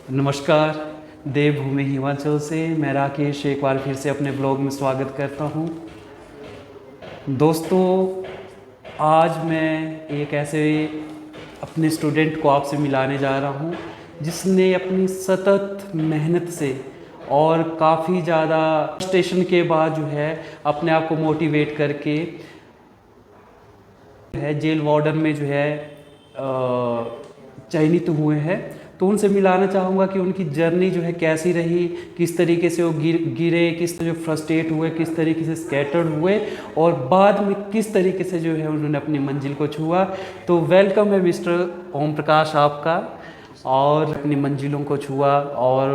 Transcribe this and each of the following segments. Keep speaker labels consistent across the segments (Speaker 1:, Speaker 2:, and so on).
Speaker 1: नमस्कार। देवभूमि हिमाचल से मैं राकेश एक बार फिर से अपने ब्लॉग में स्वागत करता हूँ। दोस्तों, आज मैं एक ऐसे अपने स्टूडेंट को आपसे मिलाने जा रहा हूँ जिसने अपनी सतत मेहनत से और काफ़ी ज़्यादा स्टेशन के बाद जो है अपने आप को मोटिवेट करके जेल वार्डन में जो है चयनित हुए हैं। तो उनसे मिलाना चाहूँगा कि उनकी जर्नी जो है कैसी रही, किस तरीके से वो गिरे, किस तरह फ्रस्ट्रेट हुए, किस तरीके से स्कैटर्ड हुए और बाद में किस तरीके से जो है उन्होंने अपनी मंजिल को छुआ। तो वेलकम है मिस्टर ओम प्रकाश आपका, और अपनी मंजिलों को छुआ। और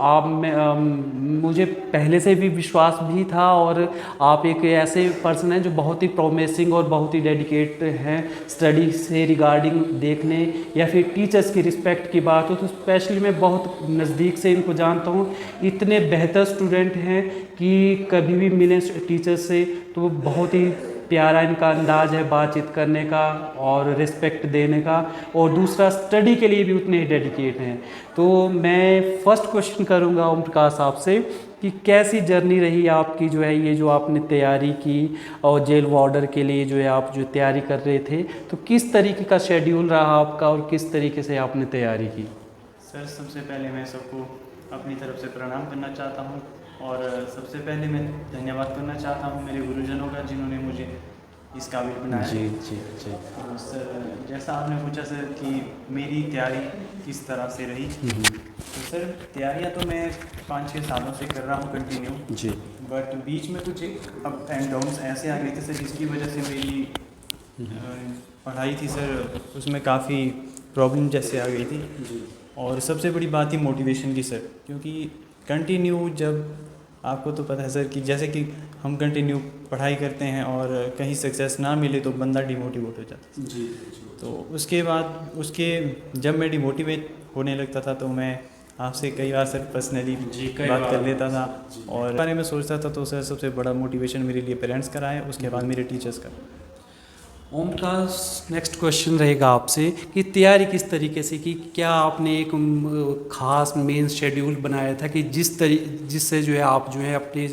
Speaker 1: आप में मुझे पहले से भी विश्वास भी था, और आप एक ऐसे पर्सन हैं जो बहुत ही प्रोमिसिंग और बहुत ही डेडिकेटेड हैं स्टडी से रिगार्डिंग देखने या फिर टीचर्स की रिस्पेक्ट की बात हो तो स्पेशली मैं बहुत नज़दीक से इनको जानता हूँ। इतने बेहतर स्टूडेंट हैं कि कभी भी मिले टीचर्स से तो बहुत ही प्यारा इनका अंदाज़ है बातचीत करने का और रिस्पेक्ट देने का, और दूसरा स्टडी के लिए भी उतने ही डेडिकेट हैं। तो मैं फर्स्ट क्वेश्चन करूंगा ओम प्रकाश आपसे कि कैसी जर्नी रही आपकी, जो है ये जो आपने तैयारी की और जेल वार्डर के लिए जो है आप जो तैयारी कर रहे थे, तो किस तरीके का शेड्यूल रहा आपका और किस तरीके से आपने तैयारी की?
Speaker 2: सर, सबसे पहले मैं सबको अपनी तरफ से प्रणाम करना चाहता हूँ और सबसे पहले मैं धन्यवाद करना चाहता हूँ मेरे गुरुजनों का जिन्होंने मुझे इस काबिल बनाया।
Speaker 1: जी जी जी।
Speaker 2: तो सर, जैसा आपने पूछा सर कि मेरी तैयारी किस तरह से रही, तो सर तैयारियाँ तो मैं 5-6 सालों से कर रहा हूँ कंटिन्यू
Speaker 1: जी।
Speaker 2: बट बीच में कुछ अप एंड डाउन्स ऐसे आ गए थे सर जिसकी वजह से मेरी पढ़ाई थी सर उसमें काफ़ी प्रॉब्लम जैसे आ गई थी। और सबसे बड़ी बात थी मोटिवेशन की सर, क्योंकि कंटिन्यू जब आपको तो पता है सर कि जैसे कि हम कंटिन्यू पढ़ाई करते हैं और कहीं सक्सेस ना मिले तो बंदा डिमोटिवेट हो जाता है।
Speaker 1: जी।
Speaker 2: तो उसके बाद जब मैं डिमोटिवेट होने लगता था तो मैं आपसे कई बार सर पर्सनली बात कर लेता था और बारे में सोचता था। तो सर सबसे बड़ा मोटिवेशन मेरे लिए पेरेंट्स का रहा है, उसके बाद मेरे टीचर्स का।
Speaker 1: ओम का नेक्स्ट क्वेश्चन रहेगा आपसे कि तैयारी किस तरीके से की, क्या आपने एक खास मेन शेड्यूल बनाया था कि जिससे जो है आप जो है अपने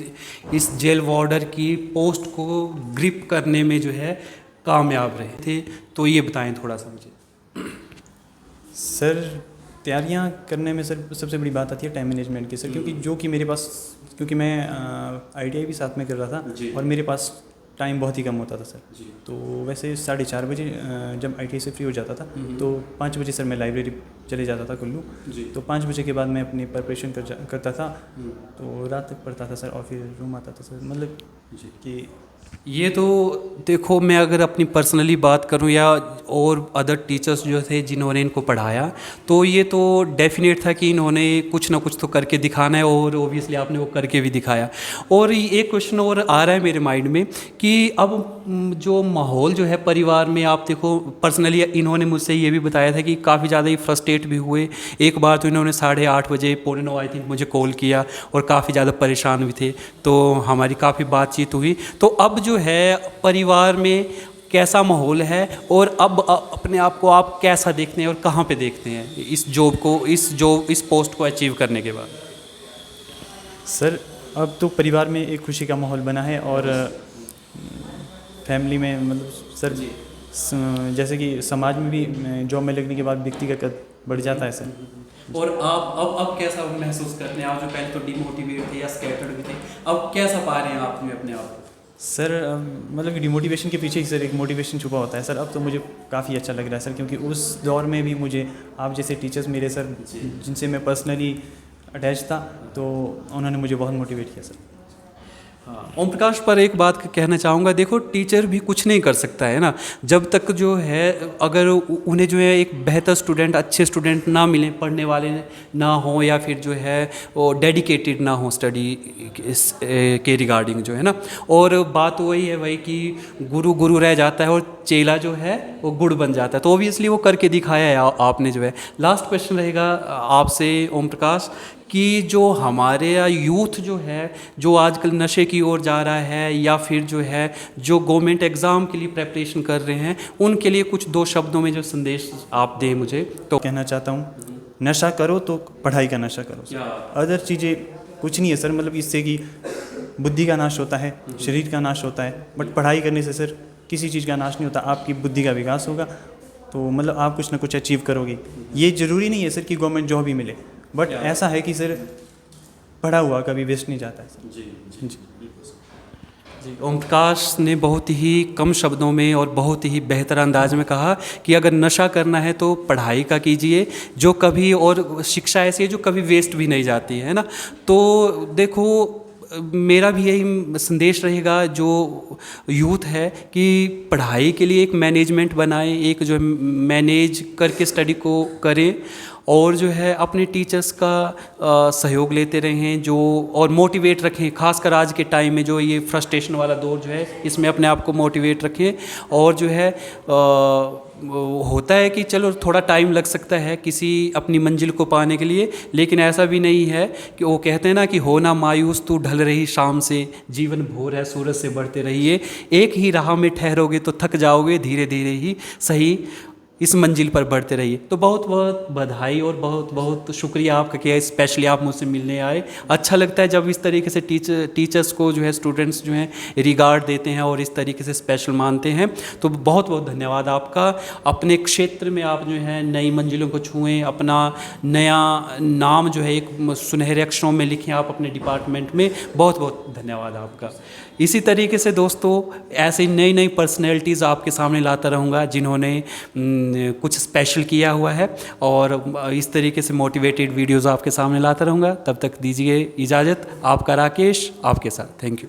Speaker 1: इस जेल वार्डर की पोस्ट को ग्रिप करने में जो है कामयाब रहे थे? तो ये बताएं थोड़ा सा मुझे।
Speaker 2: सर तैयारियां करने में सर सबसे बड़ी बात आती है टाइम मैनेजमेंट की सर, क्योंकि मैं ITI भी साथ में कर रहा था और मेरे पास टाइम बहुत ही कम होता था सर। तो वैसे 4:30 बजे जब ITI से फ्री हो जाता था तो 5 बजे सर मैं लाइब्रेरी चले जाता था कुल्लू। तो 5 बजे के बाद मैं अपनी प्रिपरेशन करता था तो रात तक पढ़ता था सर और फिर रूम आता था सर। मतलब कि
Speaker 1: ये तो देखो, मैं अगर अपनी पर्सनली बात करूं या और अदर टीचर्स जो थे जिन्होंने इनको पढ़ाया, तो ये तो डेफिनेट था कि इन्होंने कुछ ना कुछ तो करके दिखाना है, और ओबियसली आपने वो करके भी दिखाया। और एक क्वेश्चन और आ रहा है मेरे माइंड में कि अब जो माहौल जो है परिवार में, आप देखो पर्सनली इन्होंने मुझसे ये भी बताया था कि काफ़ी ज़्यादा ही फ्रस्ट्रेट भी हुए। एक बार तो इन्होंने 8:30 बजे, 8:45 आई थिंक मुझे कॉल किया और काफ़ी ज़्यादा परेशान भी थे, तो हमारी काफ़ी बातचीत हुई। तो अब जो है परिवार में कैसा माहौल है और अब अपने आप को आप कैसा देखते हैं और कहाँ पे देखते हैं इस पोस्ट को अचीव करने के बाद?
Speaker 2: सर अब तो परिवार में एक खुशी का माहौल बना है और फैमिली में मतलब सर जैसे कि समाज में भी जॉब में लगने के बाद व्यक्ति का कद बढ़ जाता है सर।
Speaker 1: और आप अब कैसा महसूस करते हैं? आप जो पहले तो डिमोटिवेट थे या स्कैटर्ड भी थे, अब कैसा पा रहे हैं आप अपने आप को?
Speaker 2: सर मतलब कि डिमोटिवेशन के पीछे ही सर एक मोटिवेशन छुपा होता है सर। अब तो मुझे काफ़ी अच्छा लग रहा है सर, क्योंकि उस दौर में भी मुझे आप जैसे टीचर्स मेरे सर जिनसे मैं पर्सनली अटैच था तो उन्होंने मुझे बहुत मोटिवेट किया सर।
Speaker 1: हाँ, ओम प्रकाश पर एक बात कहना चाहूँगा। देखो, टीचर भी कुछ नहीं कर सकता है ना, जब तक जो है अगर उन्हें जो है एक बेहतर स्टूडेंट, अच्छे स्टूडेंट ना मिले, पढ़ने वाले ना हो या फिर जो है वो डेडिकेटेड ना हो स्टडी के रिगार्डिंग जो है ना। और बात वही है भाई कि गुरु गुरु रह जाता है और चेला जो है वो गुड़ बन जाता है। तो ओबियसली वो करके दिखाया है आपने जो है। लास्ट क्वेश्चन रहेगा आपसे ओम प्रकाश कि जो हमारे यूथ जो है जो आजकल नशे की ओर जा रहा है या फिर जो है जो गवर्नमेंट एग्ज़ाम के लिए प्रेपरेशन कर रहे हैं, उनके लिए कुछ 2 शब्दों में जो संदेश आप दें मुझे तो।
Speaker 2: कहना चाहता हूँ नशा करो तो पढ़ाई का नशा करो सर, अदर चीज़ें कुछ नहीं है सर। मतलब इससे कि बुद्धि का नाश होता है, शरीर का नाश होता है, बट पढ़ाई करने से सर किसी चीज़ का नाश नहीं होता, आपकी बुद्धि का विकास होगा, तो मतलब आप कुछ ना कुछ अचीव करोगे। ये ज़रूरी नहीं है सर कि गवर्नमेंट जॉब ही मिले, बट ऐसा है कि सर पढ़ा हुआ कभी वेस्ट नहीं जाता है सर। जी जी
Speaker 1: ओम प्रकाश ने बहुत ही कम शब्दों में और बहुत ही बेहतर अंदाज में कहा कि अगर नशा करना है तो पढ़ाई का कीजिए, जो कभी, और शिक्षा ऐसी है जो कभी वेस्ट भी नहीं जाती है ना। तो देखो, मेरा भी यही संदेश रहेगा जो यूथ है कि पढ़ाई के लिए एक मैनेजमेंट बनाएं, एक जो मैनेज करके स्टडी को करें, और जो है अपने टीचर्स का सहयोग लेते रहें, जो और मोटिवेट रखें, खासकर आज के टाइम में जो ये फ्रस्ट्रेशन वाला दौर जो है, इसमें अपने आप को मोटिवेट रखें। और जो है होता है कि चलो थोड़ा टाइम लग सकता है किसी अपनी मंजिल को पाने के लिए, लेकिन ऐसा भी नहीं है कि वो कहते हैं ना कि हो ना मायूस तू ढल रही शाम से, जीवन भोर है सूरज से बढ़ते रहिए, एक ही राह में ठहरोगे तो थक जाओगे, धीरे धीरे ही सही इस मंजिल पर बढ़ते रहिए। तो बहुत बहुत बधाई और बहुत बहुत शुक्रिया आपका कि स्पेशली आप मुझसे मिलने आए। अच्छा लगता है जब इस तरीके से टीचर्स को जो है स्टूडेंट्स जो हैं रिगार्ड देते हैं और इस तरीके से स्पेशल मानते हैं। तो बहुत बहुत धन्यवाद आपका। अपने क्षेत्र में आप जो है नई मंजिलों को छुएं, अपना नया नाम जो है एक सुनहरे अक्षरों में लिखें आप अपने डिपार्टमेंट में। बहुत बहुत धन्यवाद आपका। इसी तरीके से दोस्तों ऐसे नई नई पर्सनैलिटीज़ आपके सामने लाता रहूँगा जिन्होंने कुछ स्पेशल किया हुआ है, और इस तरीके से मोटिवेटेड वीडियोज़ आपके सामने लाता रहूँगा। तब तक दीजिए इजाज़त। आपका राकेश आपके साथ। Thank you.